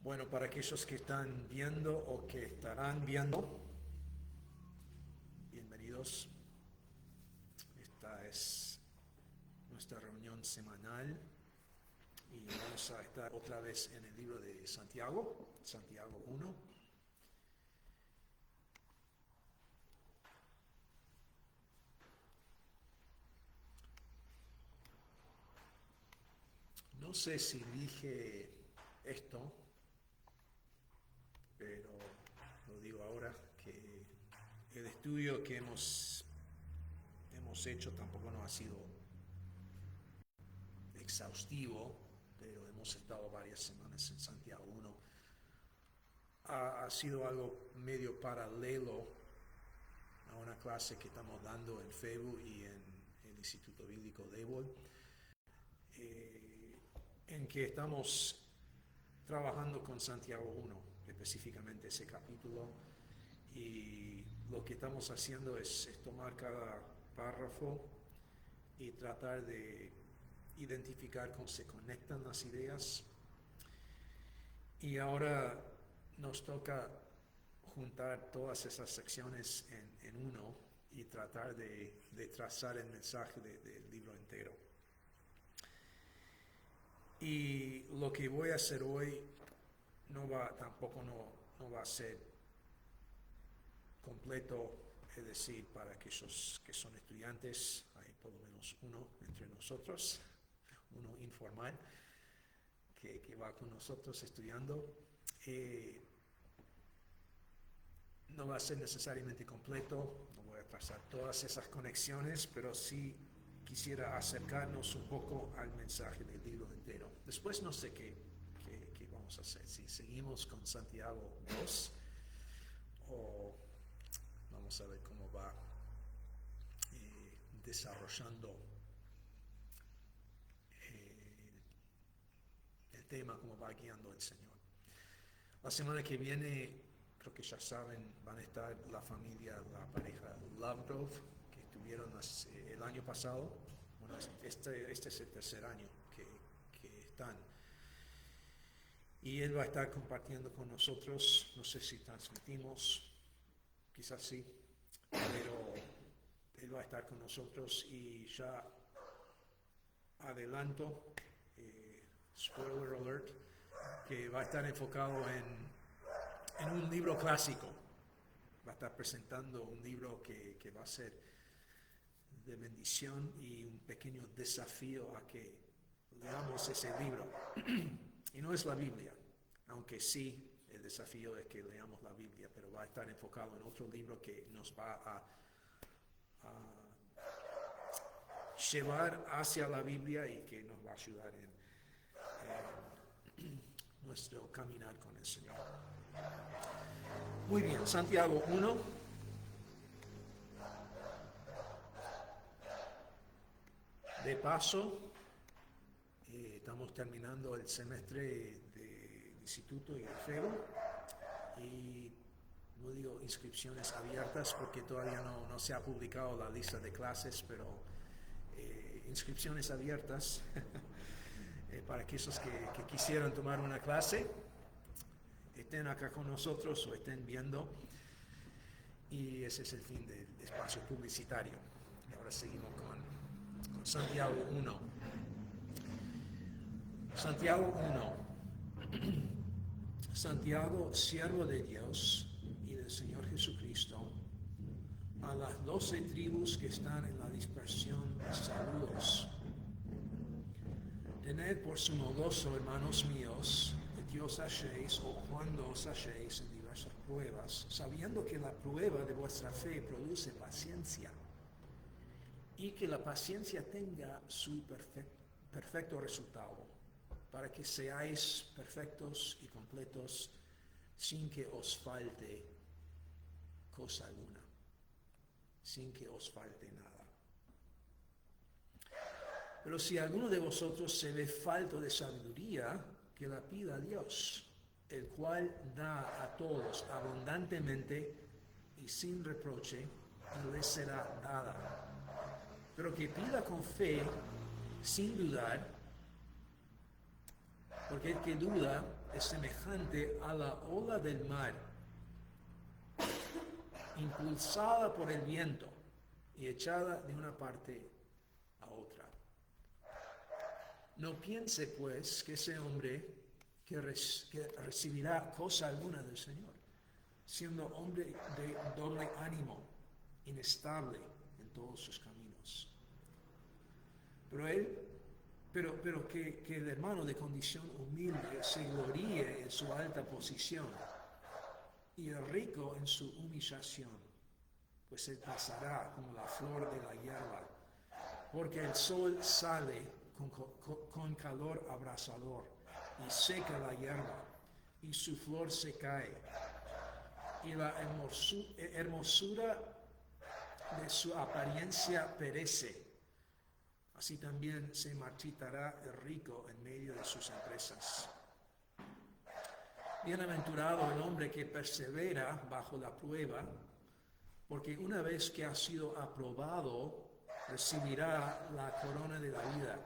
Bueno, para aquellos que están viendo o que estarán viendo, bienvenidos. Esta es nuestra reunión semanal y vamos a estar otra vez en el libro de Santiago, Santiago 1. No sé si dije esto, pero lo digo ahora, que el estudio que hemos hecho tampoco no ha sido exhaustivo, pero hemos estado varias semanas en Santiago 1. Ha sido algo medio paralelo a una clase que estamos dando en FEBU y en el Instituto Bíblico de Ébol, en que estamos trabajando con Santiago 1, específicamente ese capítulo, y lo que estamos haciendo es tomar cada párrafo y tratar de identificar cómo se conectan las ideas. Y ahora nos toca juntar todas esas secciones en uno y tratar de trazar el mensaje del libro entero. Y lo que voy a hacer hoy tampoco no va a ser completo, es decir, para aquellos que son estudiantes, hay por lo menos uno entre nosotros, uno informal, que va con nosotros estudiando. No va a ser necesariamente completo, no voy a trazar todas esas conexiones, pero sí quisiera acercarnos un poco al mensaje del libro entero. Después no sé qué vamos a hacer, si seguimos con Santiago 2 o vamos a ver cómo va desarrollando el tema, cómo va guiando el Señor. La semana que viene, creo que ya saben, van a estar la pareja Lovegrove, que estuvieron el año pasado. Bueno, este es el tercer año que están. Y él va a estar compartiendo con nosotros, no sé si transmitimos, quizás sí, pero él va a estar con nosotros y ya adelanto, spoiler alert, que va a estar enfocado en un libro clásico. Va a estar presentando un libro que va a ser de bendición y un pequeño desafío a que leamos ese libro. Y no es la Biblia, aunque sí el desafío es que leamos la Biblia, pero va a estar enfocado en otro libro que nos va a llevar hacia la Biblia y que nos va a ayudar en nuestro caminar con el Señor. Muy bien, Santiago 1. De paso, estamos terminando el semestre de instituto y de FEBU y no digo inscripciones abiertas porque todavía no se ha publicado la lista de clases, pero inscripciones abiertas para aquellos que quisieran tomar una clase, estén acá con nosotros o estén viendo. Y ese es el fin del espacio publicitario. Y ahora seguimos con Santiago 1. Santiago 1. Santiago, siervo de Dios y del Señor Jesucristo, a las 12 tribus que están en la dispersión, saludos. Tened por sumo gozo, hermanos míos, de que os halléis o cuando os halléis en diversas pruebas, sabiendo que la prueba de vuestra fe produce paciencia, y que la paciencia tenga su perfecto resultado, para que seáis perfectos y completos sin que os falte cosa alguna, sin que os falte nada. Pero si alguno de vosotros se ve falto de sabiduría, que la pida a Dios, el cual da a todos abundantemente y sin reproche, y le será dada. Pero que pida con fe, sin dudar, porque el que duda es semejante a la ola del mar, impulsada por el viento y echada de una parte a otra. No piense, pues, que ese hombre que recibirá cosa alguna del Señor, siendo hombre de doble ánimo, inestable en todos sus caminos. Pero que el hermano de condición humilde se gloríe en su alta posición y el rico en su humillación, pues él pasará como la flor de la hierba, porque el sol sale con calor abrasador y seca la hierba, y su flor se cae, y la hermosura de su apariencia perece. Así también se marchitará el rico en medio de sus empresas. Bienaventurado el hombre que persevera bajo la prueba, porque una vez que ha sido aprobado, recibirá la corona de la vida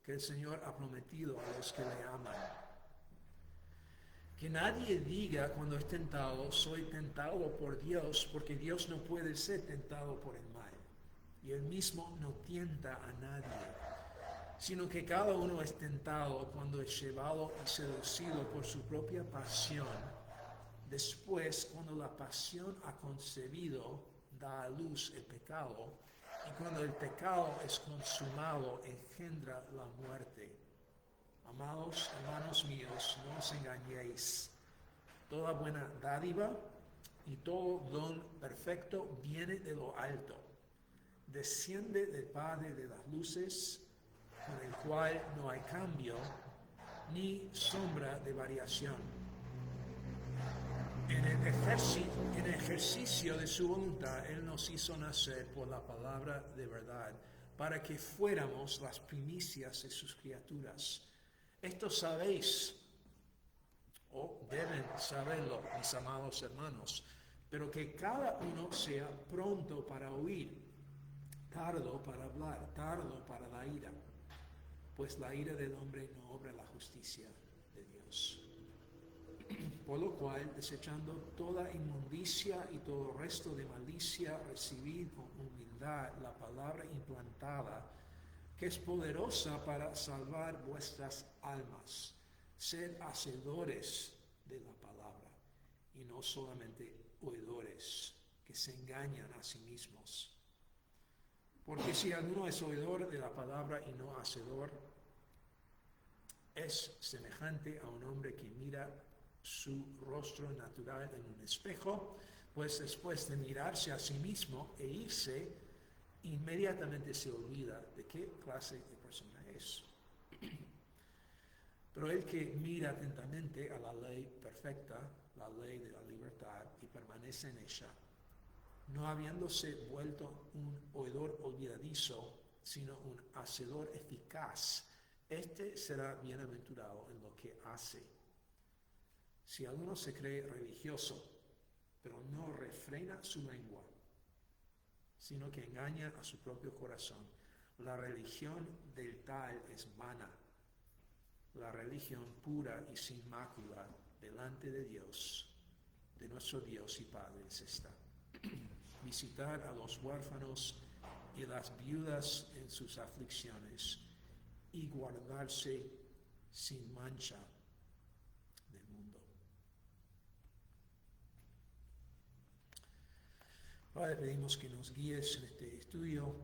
que el Señor ha prometido a los que le aman. Que nadie diga cuando es tentado, soy tentado por Dios, porque Dios no puede ser tentado por el mal, y Él mismo no tienta a nadie, sino que cada uno es tentado cuando es llevado y seducido por su propia pasión. Después, cuando la pasión ha concebido, da a luz el pecado, y cuando el pecado es consumado, engendra la muerte. Amados hermanos míos, no os engañéis. Toda buena dádiva y todo don perfecto viene de lo alto. Desciende del Padre de las luces, con el cual no hay cambio ni sombra de variación. En el ejercicio de su voluntad, Él nos hizo nacer por la palabra de verdad, para que fuéramos las primicias de sus criaturas. Esto sabéis, o deben saberlo, mis amados hermanos, pero que cada uno sea pronto para oír, tardo para hablar, tardo para la ira, pues la ira del hombre no obra la justicia de Dios. Por lo cual, desechando toda inmundicia y todo resto de malicia, recibid con humildad la palabra implantada, que es poderosa para salvar vuestras almas. Sed hacedores de la palabra, y no solamente oidores, que se engañan a sí mismos. Porque si alguno es oidor de la palabra y no hacedor, es semejante a un hombre que mira su rostro natural en un espejo, pues después de mirarse a sí mismo e irse, inmediatamente se olvida de qué clase de persona es. Pero el que mira atentamente a la ley perfecta, la ley de la libertad, y permanece en ella, no habiéndose vuelto un oidor olvidadizo, sino un hacedor eficaz, este será bienaventurado en lo que hace. Si alguno se cree religioso, pero no refrena su lengua, sino que engaña a su propio corazón, la religión del tal es vana. La religión pura y sin mácula delante de Dios, de nuestro Dios y Padre, es esta: visitar a los huérfanos y las viudas en sus aflicciones, y guardarse sin mancha del mundo. Padre, pedimos que nos guíes en este estudio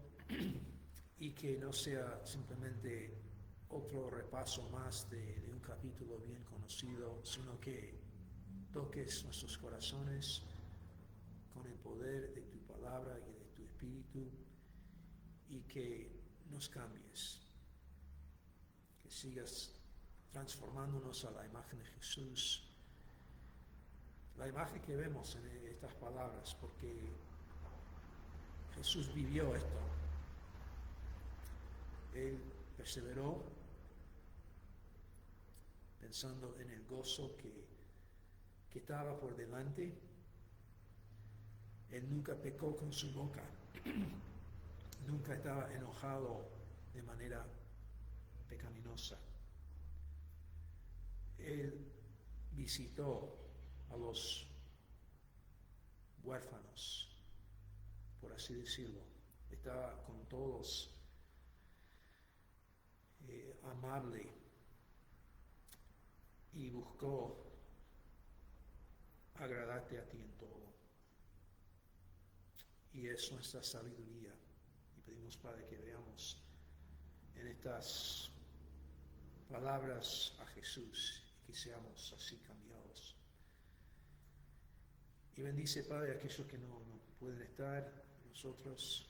y que no sea simplemente otro repaso más de un capítulo bien conocido, sino que toques nuestros corazones con el poder de tu palabra y de tu espíritu, y que nos cambies, que sigas transformándonos a la imagen de Jesús, la imagen que vemos en estas palabras, porque Jesús vivió esto. Él perseveró pensando en el gozo que estaba por delante. Él nunca pecó con su boca, nunca estaba enojado de manera pecaminosa. Él visitó a los huérfanos, por así decirlo. Estaba con todos, amable, y buscó agradarte a ti en todo. Y es nuestra sabiduría. Y pedimos, Padre, que veamos en estas palabras a Jesús y que seamos así cambiados. Y bendice, Padre, a aquellos que no pueden estar, nosotros.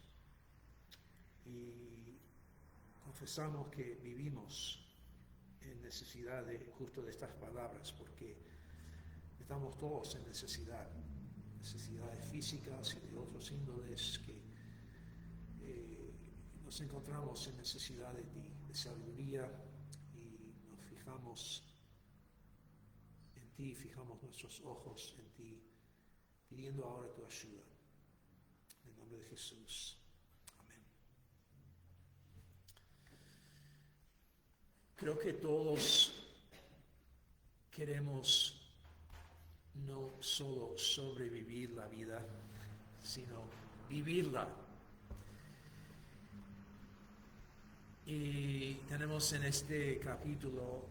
Y confesamos que vivimos en necesidad justo de estas palabras, porque estamos todos en necesidades físicas y de otros índoles, que nos encontramos en necesidad de ti, de sabiduría, y nos fijamos en ti, fijamos nuestros ojos en ti, pidiendo ahora tu ayuda. En el nombre de Jesús. Amén. Creo que todos queremos no solo sobrevivir la vida, sino vivirla. Y tenemos en este capítulo,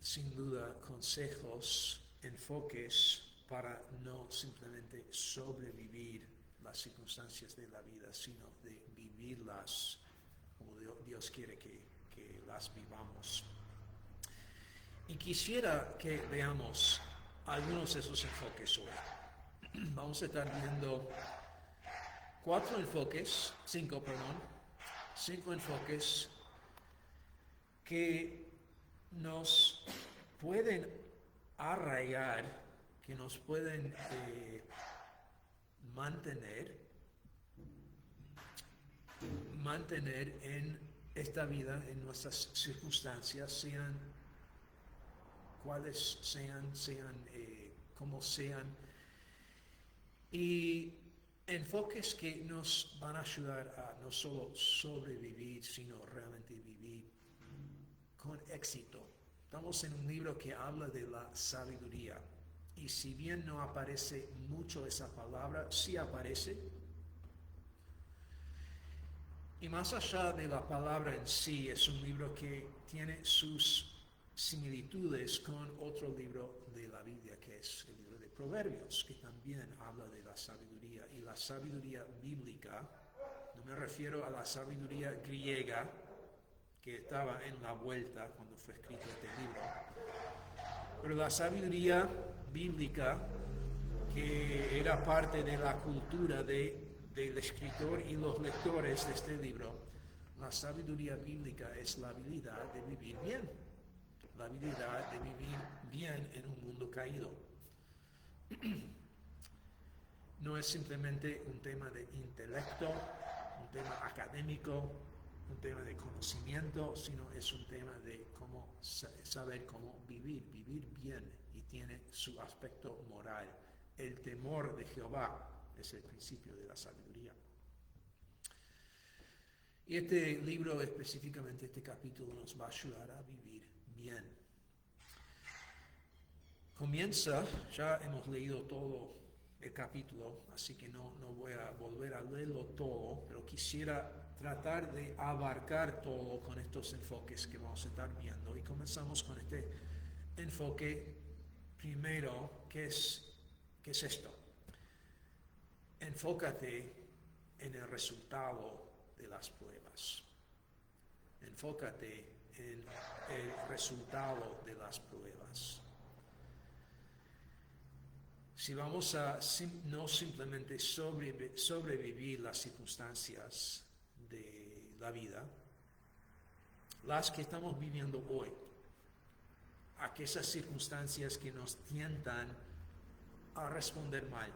sin duda, consejos, enfoques para no simplemente sobrevivir las circunstancias de la vida, sino de vivirlas como Dios quiere que las vivamos. Y quisiera que veamos algunos de esos enfoques hoy. Vamos a estar viendo cinco enfoques que nos pueden arraigar, que nos pueden mantener en esta vida, en nuestras circunstancias, sean cuales sean como sean, y enfoques que nos van a ayudar a no solo sobrevivir, sino realmente vivir con éxito. Estamos en un libro que habla de la sabiduría, y si bien no aparece mucho esa palabra, sí aparece. Y más allá de la palabra en sí, es un libro que tiene sus similitudes con otro libro de la Biblia, que es el libro de Proverbios, que también habla de la sabiduría. Y la sabiduría bíblica, no me refiero a la sabiduría griega que estaba en la vuelta cuando fue escrito este libro, pero la sabiduría bíblica que era parte de la cultura del escritor y los lectores de este libro. La sabiduría bíblica es la habilidad de vivir bien, la habilidad de vivir bien en un mundo caído. No es simplemente un tema de intelecto, un tema académico, un tema de conocimiento, sino es un tema de cómo saber cómo vivir bien, y tiene su aspecto moral. El temor de Jehová es el principio de la sabiduría. Y este libro, específicamente este capítulo, nos va a ayudar a vivir bien. Comienza, ya hemos leído todo el capítulo, así que no voy a volver a leerlo todo, pero quisiera tratar de abarcar todo con estos enfoques que vamos a estar viendo. Y comenzamos con este enfoque primero, que es esto. Enfócate en el resultado de las pruebas. Enfócate en el resultado de las pruebas. Si vamos a no simplemente sobrevivir las circunstancias de la vida, las que estamos viviendo hoy, aquellas circunstancias que nos tientan a responder mal.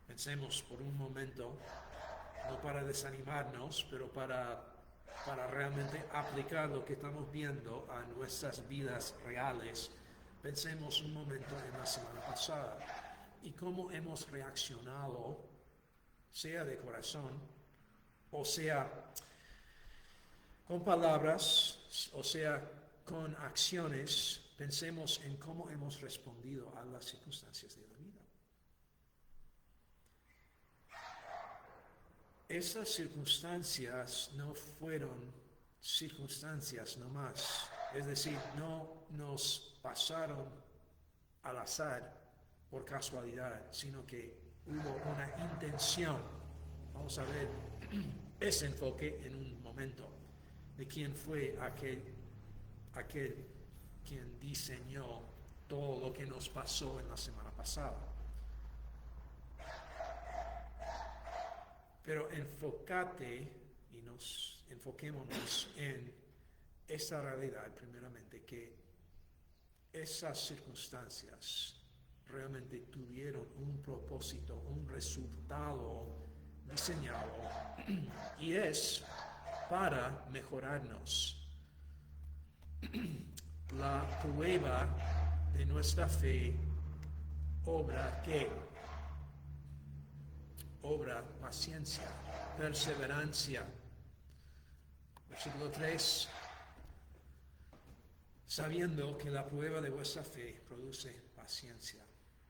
Pensemos por un momento, no para desanimarnos, pero para realmente aplicar lo que estamos viendo a nuestras vidas reales. Pensemos un momento en la semana pasada y cómo hemos reaccionado, sea de corazón, o sea con palabras, o sea con acciones, pensemos en cómo hemos respondido a las circunstancias de la vida. Esas circunstancias no fueron circunstancias nomás, es decir, no nos pasaron al azar por casualidad, sino que hubo una intención. Vamos a ver ese enfoque en un momento de quién fue aquel quien diseñó todo lo que nos pasó en la semana pasada. Pero enfócate y nos enfoquémonos en esta realidad, primeramente, que esas circunstancias realmente tuvieron un propósito, un resultado diseñado, y es para mejorarnos. La prueba de nuestra fe obra ¿qué? Obra paciencia, perseverancia. Versículo 3. Sabiendo que la prueba de vuestra fe produce paciencia.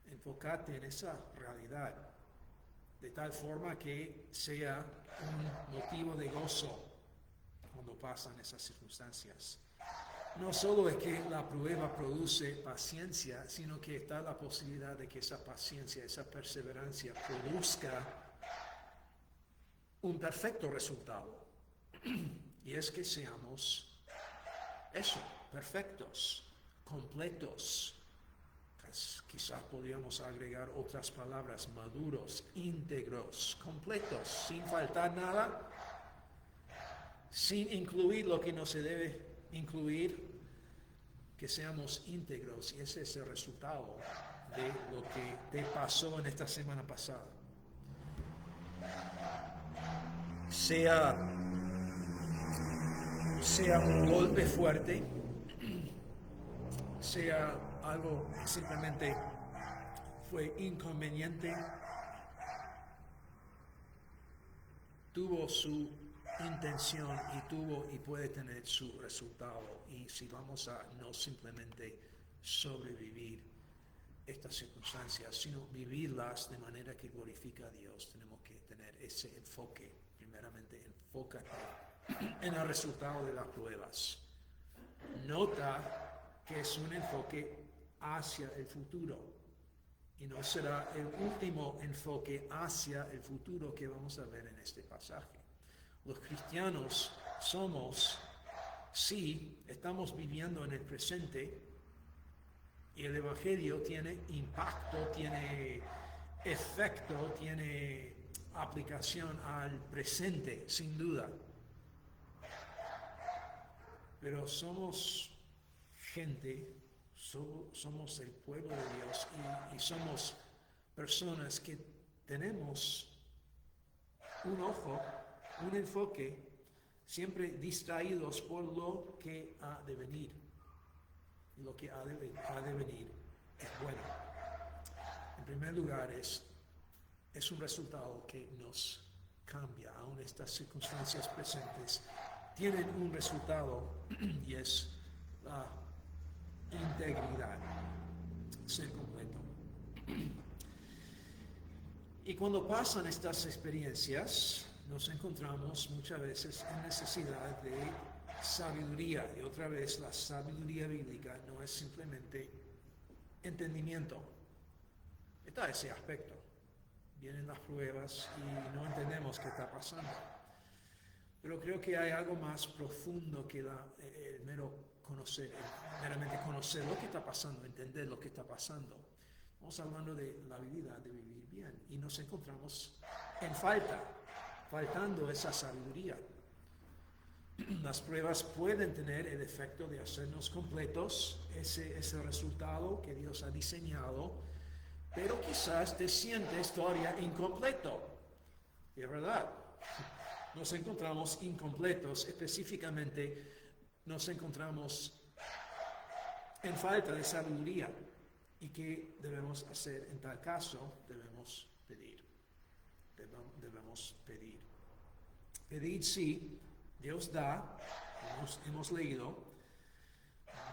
Enfócate en esa realidad, de tal forma que sea un motivo de gozo cuando pasan esas circunstancias. No solo es que la prueba produce paciencia, sino que está la posibilidad de que esa paciencia, esa perseverancia produzca un perfecto resultado. Y es que seamos eso, perfectos, completos. Quizás podríamos agregar otras palabras: maduros, íntegros, completos, sin faltar nada, sin incluir lo que no se debe incluir, que seamos íntegros. Y ese es el resultado de lo que te pasó en esta semana pasada. Sea un golpe fuerte, sea algo que simplemente fue inconveniente, tuvo su intención y puede tener su resultado. Y si vamos a no simplemente sobrevivir estas circunstancias, sino vivirlas de manera que glorifica a Dios, tenemos que tener ese enfoque. Primeramente, enfócate en el resultado de las pruebas. Nota que es un enfoque hacia el futuro, y no será el último enfoque hacia el futuro que vamos a ver en este pasaje. Los cristianos somos, sí, estamos viviendo en el presente, y el Evangelio tiene impacto, tiene efecto, tiene aplicación al presente, sin duda. Pero somos gente, somos el pueblo de Dios, y somos personas que tenemos un ojo, un enfoque, siempre distraídos por lo que ha de venir. Y lo que ha de venir es bueno. En primer lugar, es un resultado que nos cambia. Aún estas circunstancias presentes tienen un resultado, y es la integridad, ser completo. Y cuando pasan estas experiencias, nos encontramos muchas veces en necesidad de sabiduría. Y otra vez, la sabiduría bíblica no es simplemente entendimiento. Está ese aspecto. Vienen las pruebas y no entendemos qué está pasando. Pero creo que hay algo más profundo que el meramente conocer lo que está pasando, entender lo que está pasando. Estamos hablando de la habilidad de vivir bien, y nos encontramos en faltando esa sabiduría. Las pruebas pueden tener el efecto de hacernos completos, ese es el resultado que Dios ha diseñado, pero quizás te sientes todavía incompleto. Y es verdad, nos encontramos incompletos, específicamente nos encontramos en falta de sabiduría. ¿Y qué debemos hacer en tal caso? Debemos pedir. Debemos pedir. Pedir, sí, Dios da, hemos leído,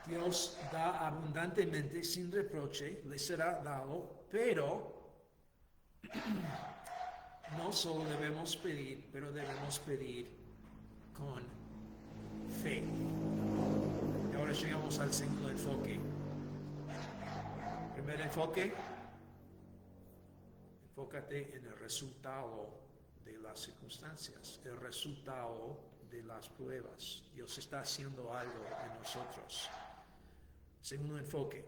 Dios da abundantemente sin reproche, le será dado, pero no solo debemos pedir, pero debemos pedir con fe. Y ahora llegamos al segundo enfoque. Primer enfoque, enfócate en el resultado de las circunstancias, el resultado de las pruebas. Dios está haciendo algo en nosotros. Segundo enfoque,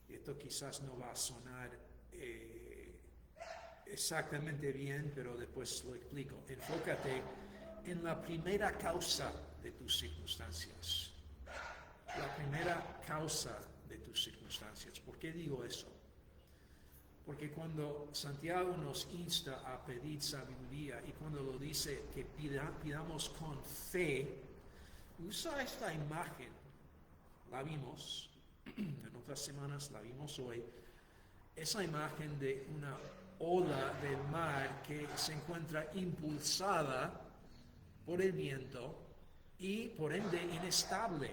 y esto quizás no va a sonar exactamente bien, pero después lo explico. Enfócate en la primera causa de tus circunstancias. La primera causa de tus circunstancias. ¿Por qué digo eso? Porque cuando Santiago nos insta a pedir sabiduría y cuando lo dice que pidamos con fe, usa esta imagen. La vimos en otras semanas, la vimos hoy. Esa imagen de una ola del mar que se encuentra impulsada por el viento y por ende inestable.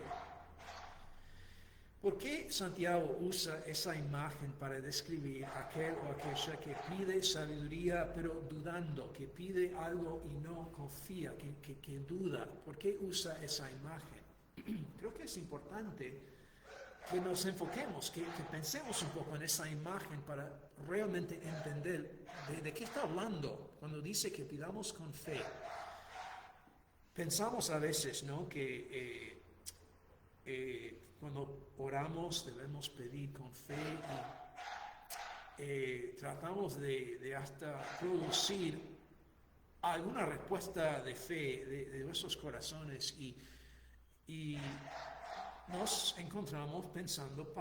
¿Por qué Santiago usa esa imagen para describir aquel o aquella que pide sabiduría pero dudando, que pide algo y no confía, que duda? ¿Por qué usa esa imagen? Creo que es importante que nos enfoquemos, que pensemos un poco en esa imagen para realmente entender de qué está hablando cuando dice que pidamos con fe. Pensamos a veces, ¿no?, que cuando oramos debemos pedir con fe y tratamos de hasta producir alguna respuesta de fe de nuestros corazones y nos encontramos pensando,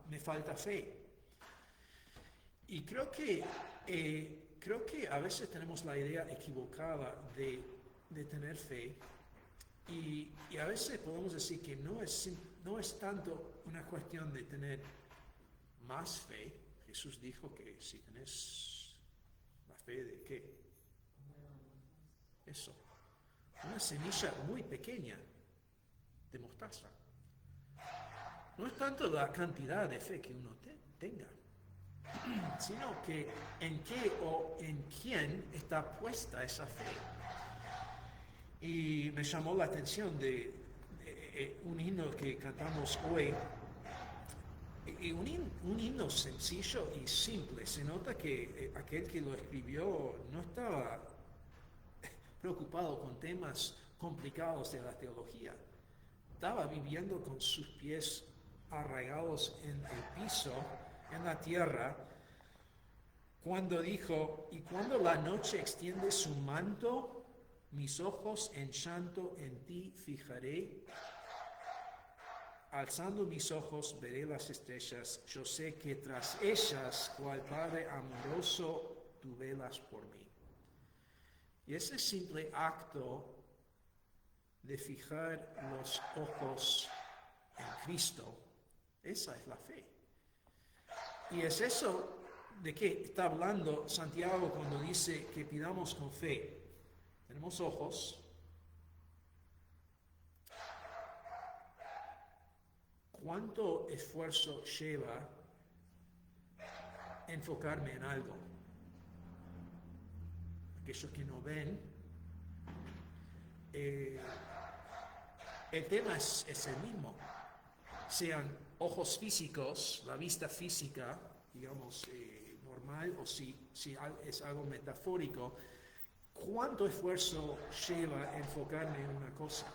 me falta fe. Y creo que a veces tenemos la idea equivocada de tener fe y a veces podemos decir que no es tanto una cuestión de tener más fe. Jesús dijo que si tenés la fe de ¿qué? Eso, una semilla muy pequeña de mostaza. No es tanto la cantidad de fe que uno tenga, sino que en qué o en quién está puesta esa fe. Y me llamó la atención de un himno que cantamos hoy, y un himno sencillo y simple. Se nota que aquel que lo escribió no estaba preocupado con temas complicados de la teología. Estaba viviendo con sus pies arraigados en el piso, en la tierra, cuando dijo, y cuando la noche extiende su manto, mis ojos en llanto en ti fijaré, alzando mis ojos veré las estrellas, yo sé que tras ellas, cual Padre amoroso, tú velas por mí. Y ese simple acto de fijar los ojos en Cristo, esa es la fe. Y es eso de que está hablando Santiago cuando dice que pidamos con fe. Tenemos ojos. ¿Cuánto esfuerzo lleva enfocarme en algo? Aquellos que no ven, el tema es el mismo. Sean ojos físicos, la vista física, digamos, normal, o si es algo metafórico, ¿cuánto esfuerzo lleva enfocarme en una cosa?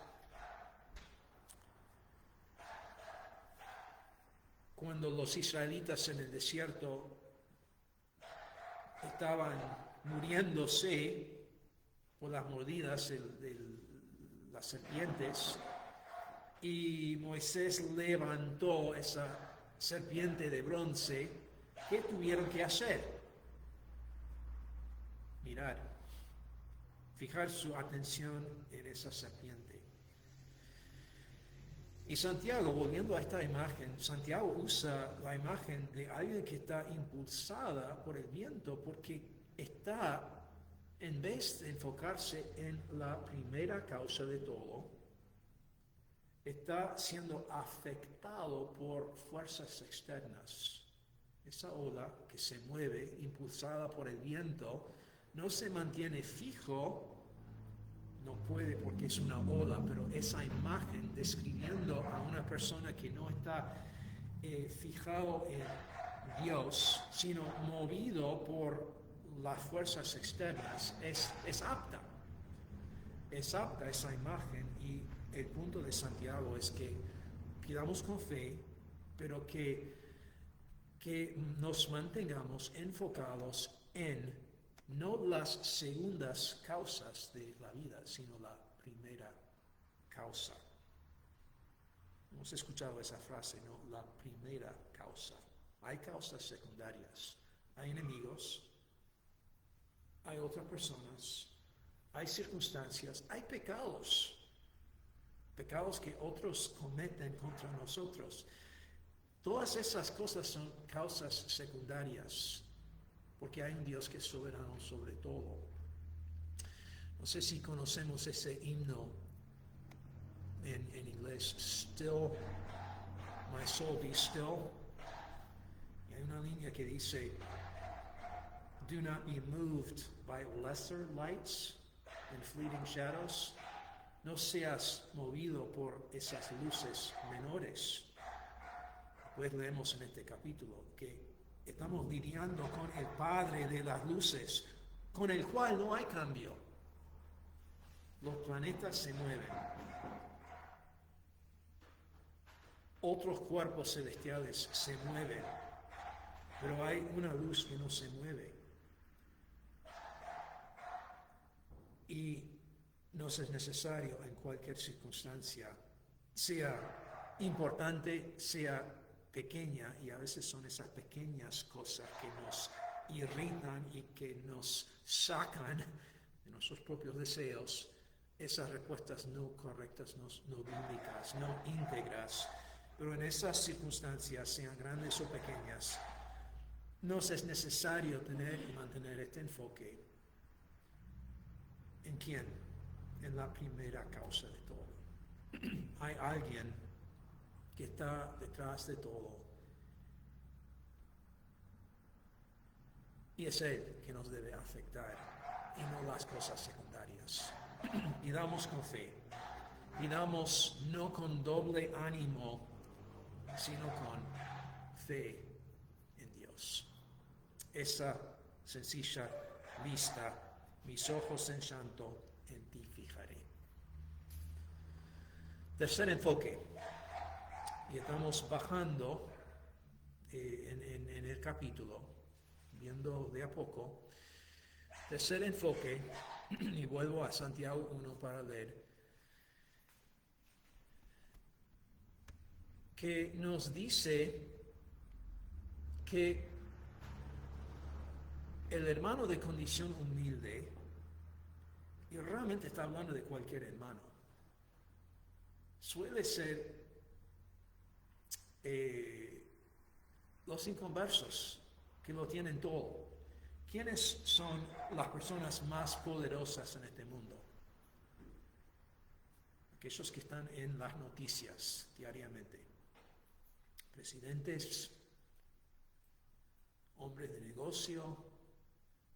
Cuando los israelitas en el desierto estaban muriéndose por las mordidas de las serpientes, y Moisés levantó esa serpiente de bronce, ¿qué tuvieron que hacer? Mirar, fijar su atención en esa serpiente. Y Santiago, volviendo a esta imagen, Santiago usa la imagen de alguien que está impulsada por el viento porque está, en vez de enfocarse en la primera causa de todo, está siendo afectado por fuerzas externas. Esa ola que se mueve, impulsada por el viento, no se mantiene fijo, no puede porque es una ola, pero esa imagen describiendo a una persona que no está fijado en Dios, sino movido por las fuerzas externas, es apta. Es apta esa imagen, y el punto de Santiago es que pidamos con fe, pero que nos mantengamos enfocados en no las segundas causas de la vida, sino la primera causa. Hemos escuchado esa frase, ¿no? La primera causa. Hay causas secundarias, hay enemigos, hay otras personas, hay circunstancias, hay pecados que otros cometen contra nosotros. Todas esas cosas son causas secundarias, porque hay un Dios que es soberano sobre todo. No sé si conocemos ese himno en inglés, Still, My Soul Be Still. Y hay una línea que dice, Do not be moved by lesser lights and fleeting shadows. No seas movido por esas luces menores. Pues leemos en este capítulo que estamos lidiando con el Padre de las luces, con el cual no hay cambio. Los planetas se mueven. Otros cuerpos celestiales se mueven, pero hay una luz que no se mueve. Y nos es necesario en cualquier circunstancia, sea importante, sea pequeña, y a veces son esas pequeñas cosas que nos irritan y que nos sacan de nuestros propios deseos, esas respuestas no correctas, no bíblicas, no íntegras. Pero en esas circunstancias, sean grandes o pequeñas, nos es necesario tener y mantener este enfoque. ¿En quién? En la primera causa de todo. Hay alguien que está detrás de todo, y es Él que nos debe afectar y no las cosas secundarias. Pidamos con fe, pidamos no con doble ánimo, sino con fe en Dios. Esa sencilla lista: mis ojos en llanto en ti fijaré. Tercer enfoque, y estamos bajando en el capítulo, viendo de a poco. Tercer enfoque, y vuelvo a Santiago 1 para leer, que nos dice que el hermano de condición humilde, y realmente está hablando de cualquier hermano, suele ser los inconversos que lo tienen todo. ¿Quiénes son las personas más poderosas en este mundo? Aquellos que están en las noticias diariamente. Presidentes, hombres de negocio,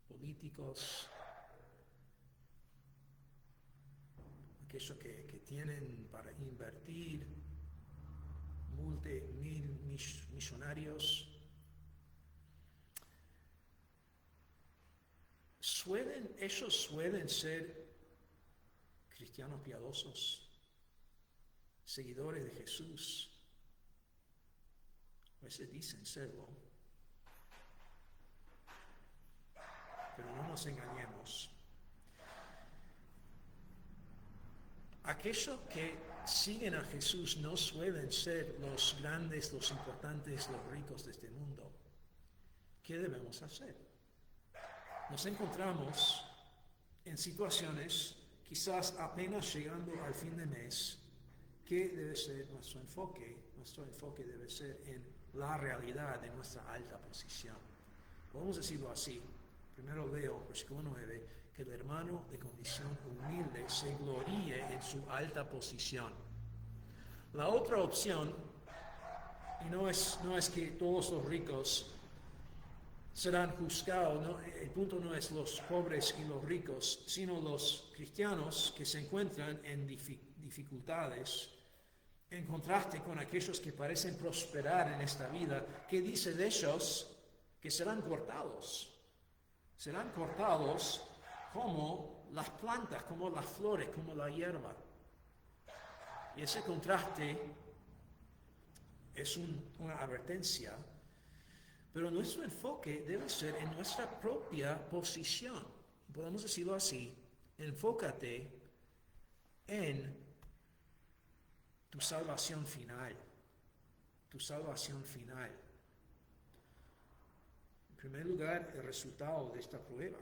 políticos, aquellos que tienen para invertir, millonarios. Ellos suelen ser cristianos piadosos, seguidores de Jesús. A veces dicen serlo, pero no nos engañemos. Aquellos que siguen a Jesús no suelen ser los grandes, los importantes, los ricos de este mundo. ¿Qué debemos hacer? Nos encontramos en situaciones, quizás apenas llegando al fin de mes. ¿Qué debe ser nuestro enfoque? Nuestro enfoque debe ser en la realidad de nuestra alta posición. Podemos decirlo así. Primero leo, versículo 9, que el hermano de condición humilde se gloríe en su alta posición. La otra opción, y no es que todos los ricos serán juzgados, ¿no? El punto no es los pobres y los ricos, sino los cristianos que se encuentran en dificultades, en contraste con aquellos que parecen prosperar en esta vida. ¿Qué dice de ellos? Que serán cortados como las plantas, como las flores, como la hierba. Y ese contraste es una advertencia, pero nuestro enfoque debe ser en nuestra propia posición. Podemos decirlo así: enfócate en tu salvación final. Tu salvación final. En primer lugar, el resultado de esta prueba,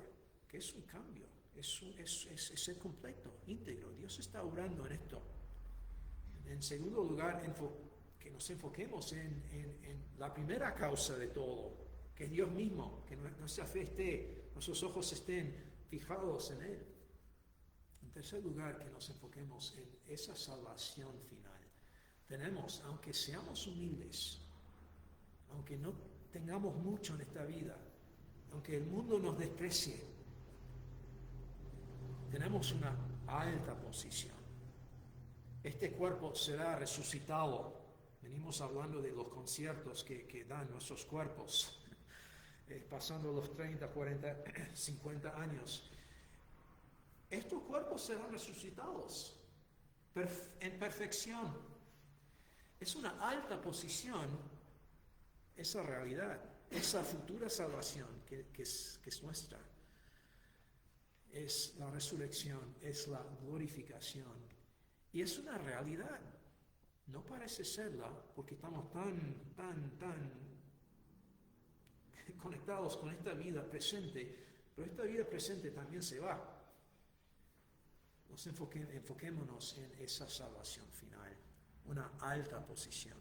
que es un cambio, es ser completo, íntegro. Dios está obrando en esto. En segundo lugar, que nos enfoquemos en la primera causa de todo, que es Dios mismo, que nuestra fe nuestros ojos estén fijados en Él. En tercer lugar, que nos enfoquemos en esa salvación final. Tenemos, aunque seamos humildes, aunque no tengamos mucho en esta vida, aunque el mundo nos desprecie, tenemos una alta posición. Este cuerpo será resucitado. Venimos hablando de los conciertos que dan nuestros cuerpos, pasando los 30, 40, 50 años. Estos cuerpos serán resucitados en perfección. Es una alta posición esa realidad, esa futura salvación que es nuestra. Es la resurrección, es la glorificación. Y es una realidad. No parece serla porque estamos tan conectados con esta vida presente, pero esta vida presente también se va. Enfoquémonos en esa salvación final, una alta posición.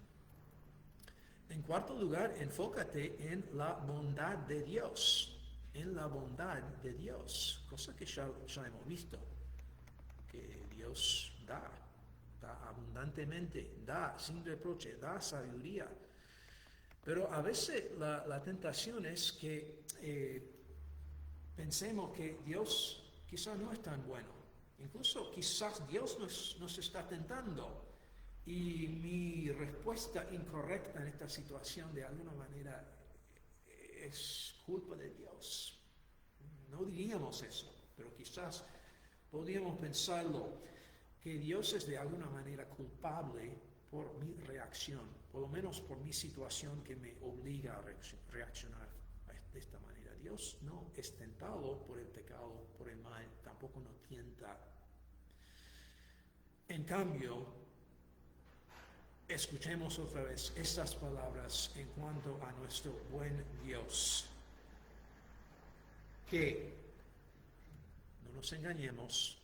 En cuarto lugar, enfócate en la bondad de Dios, cosa que ya hemos visto, que Dios da abundantemente, da sin reproche, da sabiduría. Pero a veces la tentación es que pensemos que Dios quizás no es tan bueno. Incluso quizás Dios nos está tentando. Y mi respuesta incorrecta en esta situación de alguna manera es culpa de Dios. No diríamos eso, pero quizás podríamos pensarlo, que Dios es de alguna manera culpable por mi reacción, por lo menos por mi situación que me obliga a reaccionar de esta manera. Dios no es tentado por el pecado, por el mal, tampoco nos tienta. En cambio, escuchemos otra vez estas palabras en cuanto a nuestro buen Dios. Que, no nos engañemos,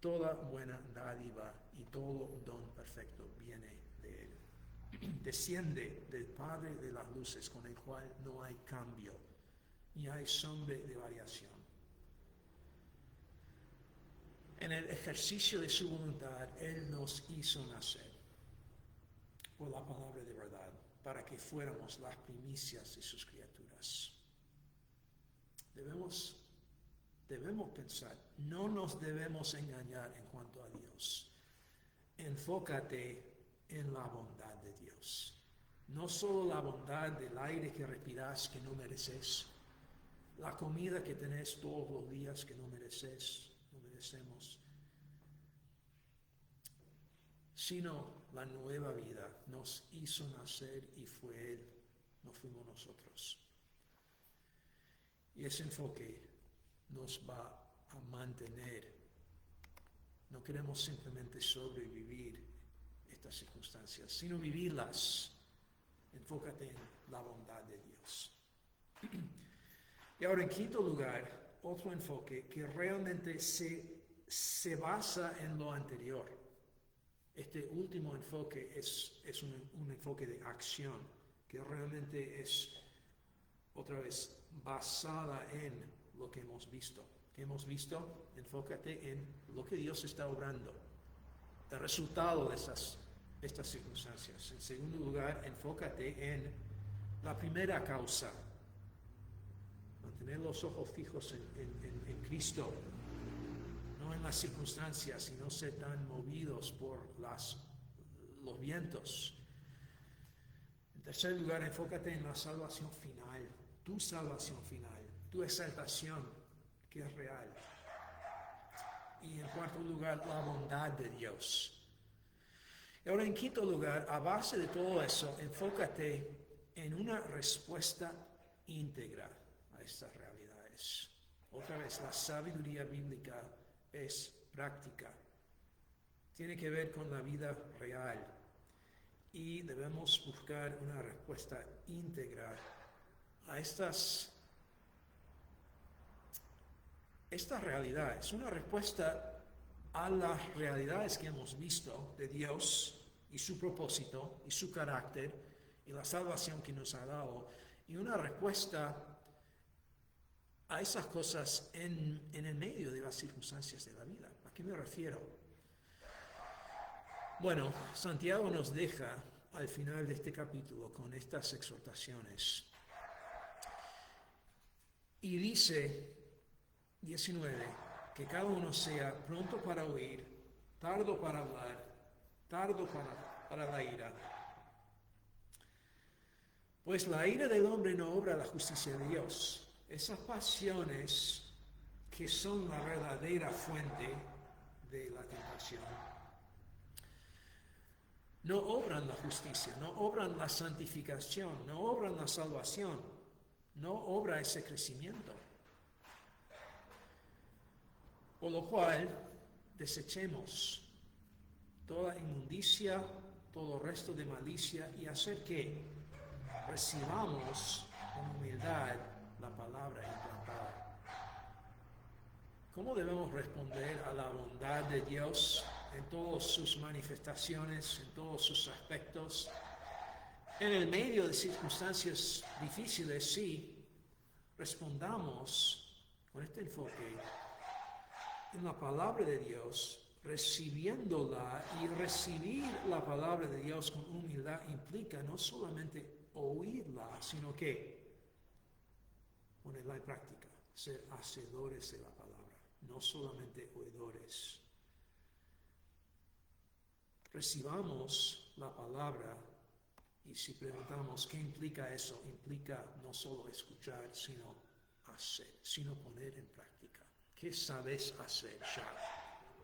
toda buena dádiva y todo don perfecto viene de Él. Desciende del Padre de las luces, con el cual no hay cambio, ni hay sombra de variación. En el ejercicio de su voluntad, Él nos hizo nacer por la palabra de verdad, para que fuéramos las primicias de sus criaturas. Debemos pensar, no nos debemos engañar en cuanto a Dios. Enfócate en la bondad de Dios. No solo la bondad del aire que respiras que no mereces, la comida que tenés todos los días que no merecemos, sino la nueva vida. Nos hizo nacer y fue Él, no fuimos nosotros. Y ese enfoque nos va a mantener. No queremos simplemente sobrevivir estas circunstancias, sino vivirlas. Enfócate en la bondad de Dios. Y ahora, en quinto lugar, otro enfoque que realmente se basa en lo anterior. Este último enfoque es un enfoque de acción, que realmente es, otra vez, basada en lo que hemos visto. ¿Qué hemos visto? Enfócate en lo que Dios está obrando. el resultado de estas circunstancias. En segundo lugar, enfócate en la primera causa. Mantener los ojos fijos en Cristo, no en las circunstancias, y no ser tan movidos por los vientos. En tercer lugar, enfócate en la salvación final, tu salvación final, tu exaltación, que es real. Y en cuarto lugar, la bondad de Dios. Y ahora, en quinto lugar, a base de todo eso, enfócate en una respuesta íntegra a estas realidades. Otra vez, la sabiduría bíblica es práctica. Tiene que ver con la vida real. Y debemos buscar una respuesta íntegra a estas realidades. Una respuesta a las realidades que hemos visto de Dios y su propósito y su carácter y la salvación que nos ha dado. Y una respuesta a esas cosas en el medio de las circunstancias de la vida. ¿A qué me refiero? Bueno, Santiago nos deja al final de este capítulo con estas exhortaciones. Y dice, 19, que cada uno sea pronto para oír, tardo para hablar, tardo para la ira. Pues la ira del hombre no obra la justicia de Dios. Esas pasiones que son la verdadera fuente de la tentación no obran la justicia, no obran la santificación, no obran la salvación, no obra ese crecimiento. Por lo cual, desechemos toda inmundicia, todo resto de malicia, y hacer que recibamos con humildad la palabra implantada. ¿Cómo debemos responder a la bondad de Dios en todas sus manifestaciones, en todos sus aspectos? En el medio de circunstancias difíciles, sí, respondamos con este enfoque en la palabra de Dios, recibiéndola. Y recibir la palabra de Dios con humildad implica no solamente oírla, sino que ponerla en práctica, ser hacedores de la palabra, no solamente oidores. Recibamos la palabra, y si preguntamos qué implica eso, implica no solo escuchar, sino hacer, sino poner en práctica. ¿Qué sabes hacer ya?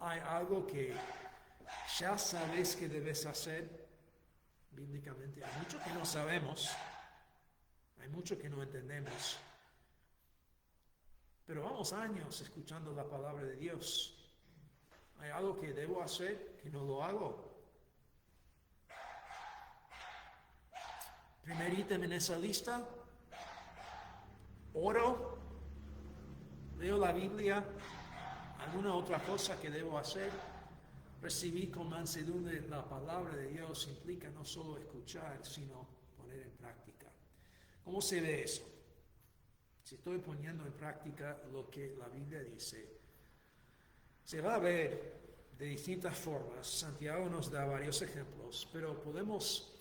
¿Hay algo que ya sabes que debes hacer bíblicamente? Hay mucho que no sabemos, hay mucho que no entendemos, pero vamos años escuchando la palabra de Dios. ¿Hay algo que debo hacer que no lo hago? Primer ítem en esa lista: oro, leo la Biblia. ¿Alguna otra cosa que debo hacer? Recibir con mansedumbre la palabra de Dios implica no solo escuchar, sino poner en práctica. ¿Cómo se ve eso? Si estoy poniendo en práctica lo que la Biblia dice, se va a ver de distintas formas. Santiago nos da varios ejemplos, pero podemos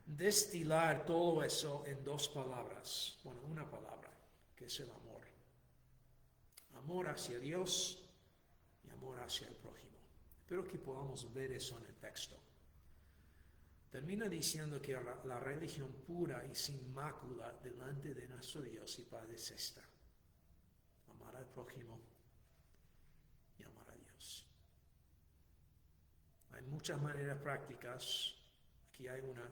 destilar todo eso en dos palabras. Bueno, una palabra, que es el amor. Amor hacia Dios y amor hacia el prójimo. Espero que podamos ver eso en el texto. Termina diciendo que la religión pura y sin mácula delante de nuestro Dios y Padre es esta: amar al prójimo y amar a Dios. Hay muchas maneras prácticas. Aquí hay una: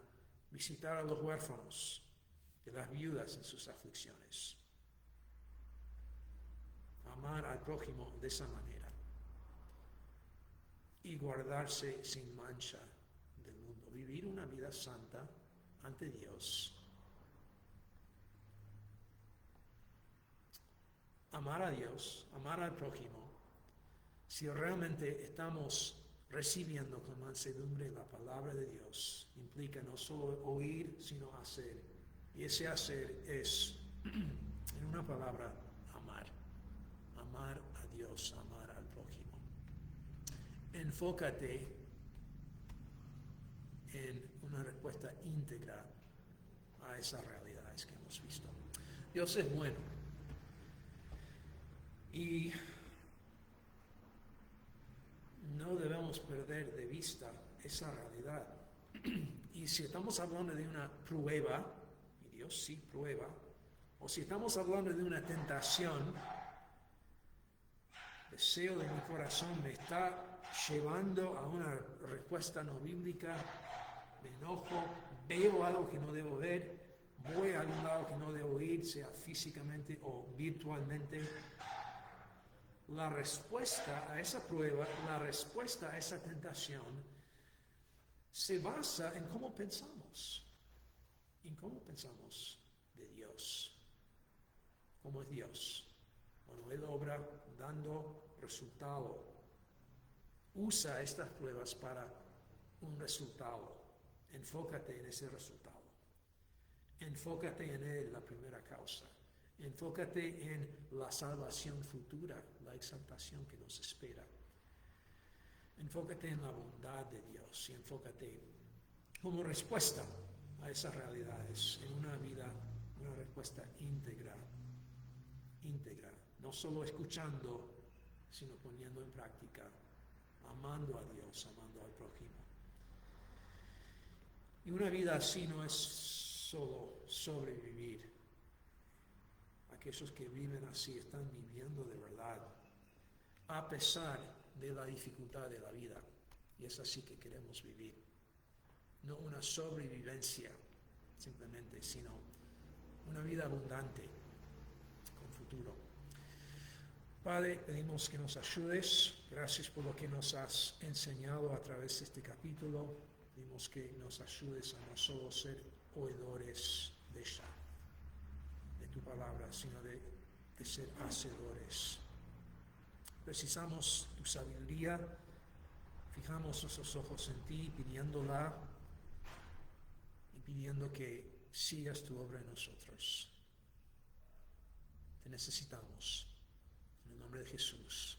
visitar a los huérfanos y las viudas en sus aflicciones. Amar al prójimo de esa manera y guardarse sin mancha del mundo. Vivir una vida santa ante Dios. Amar a Dios, amar al prójimo. Si realmente estamos recibiendo con mansedumbre la palabra de Dios, implica no solo oír, sino hacer. Y ese hacer es, en una palabra, amar. Amar a Dios, amar al prójimo. Enfócate en una respuesta íntegra a esas realidades que hemos visto. Dios es bueno. Y no debemos perder de vista esa realidad. Y si estamos hablando de una prueba, y Dios sí prueba, o si estamos hablando de una tentación, el deseo de mi corazón me está llevando a una respuesta no bíblica, me enojo, veo algo que no debo ver, voy a algún lado que no debo ir, sea físicamente o virtualmente. La respuesta a esa prueba, la respuesta a esa tentación, se basa en cómo pensamos de Dios. ¿Cómo es Dios? Bueno, Él obra dando resultado. Usa estas pruebas para un resultado. Enfócate en ese resultado. Enfócate en Él, la primera causa. Enfócate en la salvación futura, la exaltación que nos espera. Enfócate en la bondad de Dios y enfócate como respuesta a esas realidades en una vida, una respuesta íntegra, no solo escuchando, sino poniendo en práctica, amando a Dios, amando al prójimo. Y una vida así no es solo sobrevivir. Aquellos que viven así están viviendo de verdad, a pesar de la dificultad de la vida. Y es así que queremos vivir. No una sobrevivencia simplemente, sino una vida abundante con futuro. Padre, pedimos que nos ayudes. Gracias por lo que nos has enseñado a través de este capítulo. Pedimos que nos ayudes a no solo ser oidores de ella, de tu palabra, sino de ser hacedores. Precisamos tu sabiduría. Fijamos nuestros ojos en ti, pidiéndola y pidiendo que sigas tu obra en nosotros. Te necesitamos. En el nombre de Jesús.